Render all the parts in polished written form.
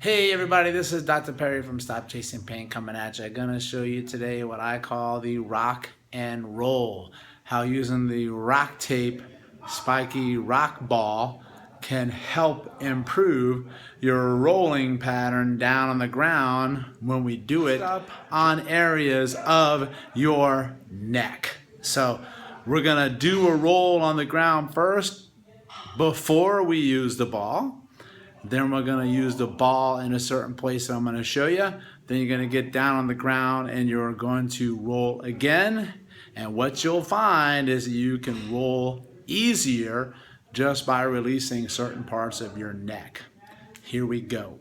Hey everybody, this is Dr. Perry from Stop Chasing Pain coming at you. I'm going to show you today what I call the rock and roll. How using the rock tape, spiky rock ball can help improve your rolling pattern down on the ground when we do it on areas of your neck. So we're going to do a roll on the ground first before we use the ball. Then we're going to use the ball in a certain place that I'm going to show you. Then you're going to get down on the ground and you're going to roll again. And what you'll find is you can roll easier just by releasing certain parts of your neck. Here we go.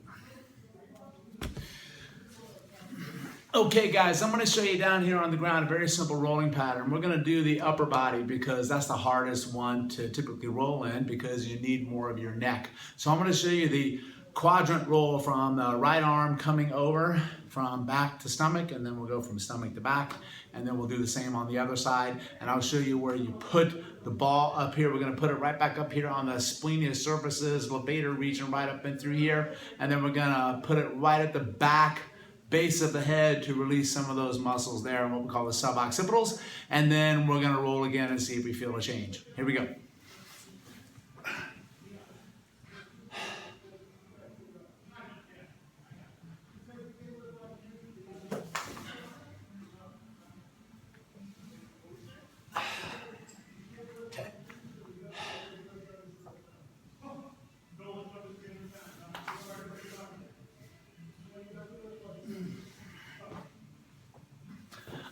Okay guys, I'm going to show you down here on the ground a very simple rolling pattern. We're going to do the upper body because that's the hardest one to typically roll in because you need more of your neck. So I'm going to show you the quadrant roll from the right arm coming over from back to stomach, and then we'll go from stomach to back, and then we'll do the same on the other side, and I'll show you where you put the ball up here. We're going to put it right back up here on the splenius surfaces, levator region right up and through here, and then we're going to put it right at the back base of the head to release some of those muscles there and what we call the suboccipitals, and then we're going to roll again and see if we feel a change. Here we go.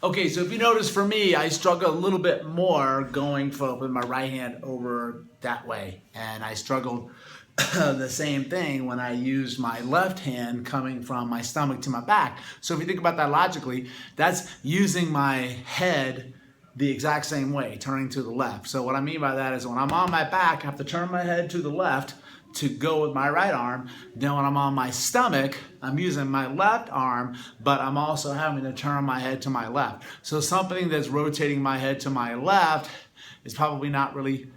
Okay, so if you notice for me, I struggle a little bit more going with my right hand over that way. And I struggled the same thing when I used my left hand coming from my stomach to my back. So if you think about that logically, that's using my head the exact same way, turning to the left. So what I mean by that is when I'm on my back, I have to turn my head to the left to go with my right arm. Then when I'm on my stomach, I'm using my left arm, but I'm also having to turn my head to my left. So something that's rotating my head to my left is probably not really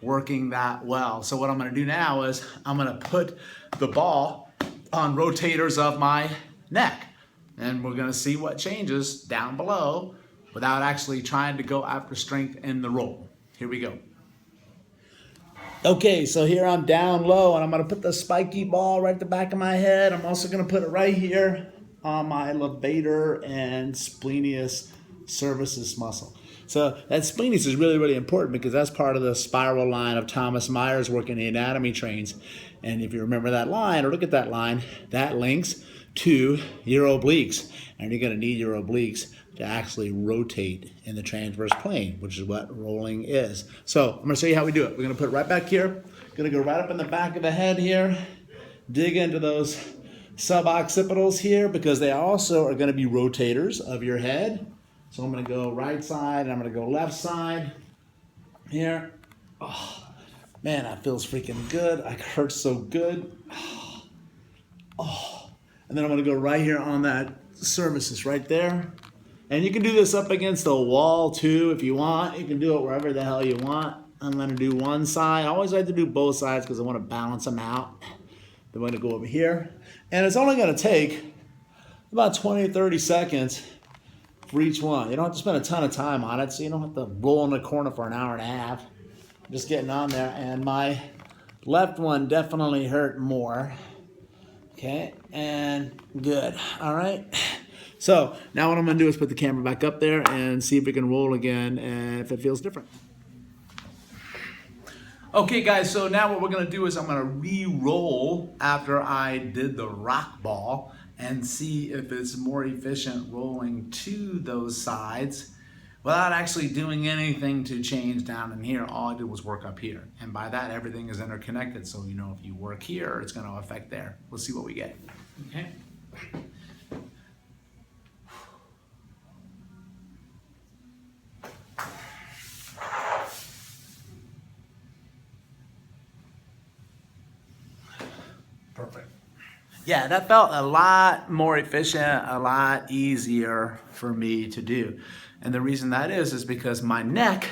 working that well. So what I'm gonna do now is I'm gonna put the ball on rotators of my neck, and we're gonna see what changes down below without actually trying to go after strength in the roll. Here we go. Okay, so here I'm down low, and I'm going to put the spiky ball right at the back of my head. I'm also going to put it right here on my levator and splenius cervicis muscle. So that splenius is really, really important because that's part of the spiral line of Thomas Myers work in the anatomy trains. And if you remember that line, or look at that line, that links to your obliques. And you're going to need your obliques to actually rotate in the transverse plane, which is what rolling is. So I'm going to show you how we do it. We're going to put it right back here. Going to go right up in the back of the head here. Dig into those suboccipitals here because they also are going to be rotators of your head. So I'm going to go right side and I'm going to go left side here. Oh, man, that feels freaking good. It hurts so good. Oh. And then I'm going to go right here on that cervicis right there. And you can do this up against the wall too if you want. You can do it wherever the hell you want. I'm going to do one side. I always like to do both sides because I want to balance them out. Then we're going to go over here. And it's only going to take about 20 or 30 seconds for each one. You don't have to spend a ton of time on it, so you don't have to roll in the corner for an hour and a half. Just getting on there. And my left one definitely hurt more. Okay, and good. All right. So now what I'm going to do is put the camera back up there and see if we can roll again and if it feels different. Okay guys, so now what we're going to do is I'm going to re-roll after I did the rock ball and see if it's more efficient rolling to those sides without actually doing anything to change down in here. All I did was work up here. And by that, everything is interconnected. So you know if you work here, it's going to affect there. We'll see what we get. Okay. Perfect. Yeah, that felt a lot more efficient, a lot easier for me to do. And the reason that is because my neck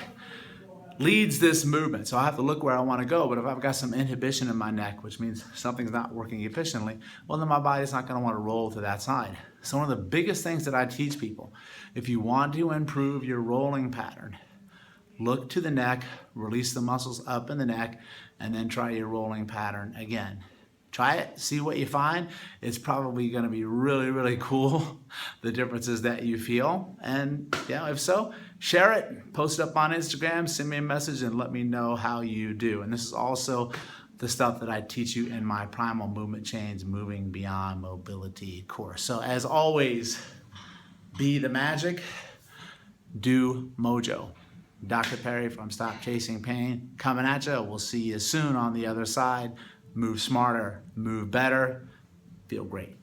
leads this movement. So I have to look where I want to go. But if I've got some inhibition in my neck, which means something's not working efficiently, well, then my body's not going to want to roll to that side. So one of the biggest things that I teach people, if you want to improve your rolling pattern, look to the neck, release the muscles up in the neck, and then try your rolling pattern again. Try it, see what you find. It's probably going to be really, really cool, the differences that you feel. And if so, share it, post it up on Instagram, send me a message, and let me know how you do. And this is also the stuff that I teach you in my Primal Movement Change Moving Beyond Mobility course. So as always, be the magic, do mojo. Dr. Perry from Stop Chasing Pain coming at you. We'll see you soon on the other side. Move smarter, move better, feel great.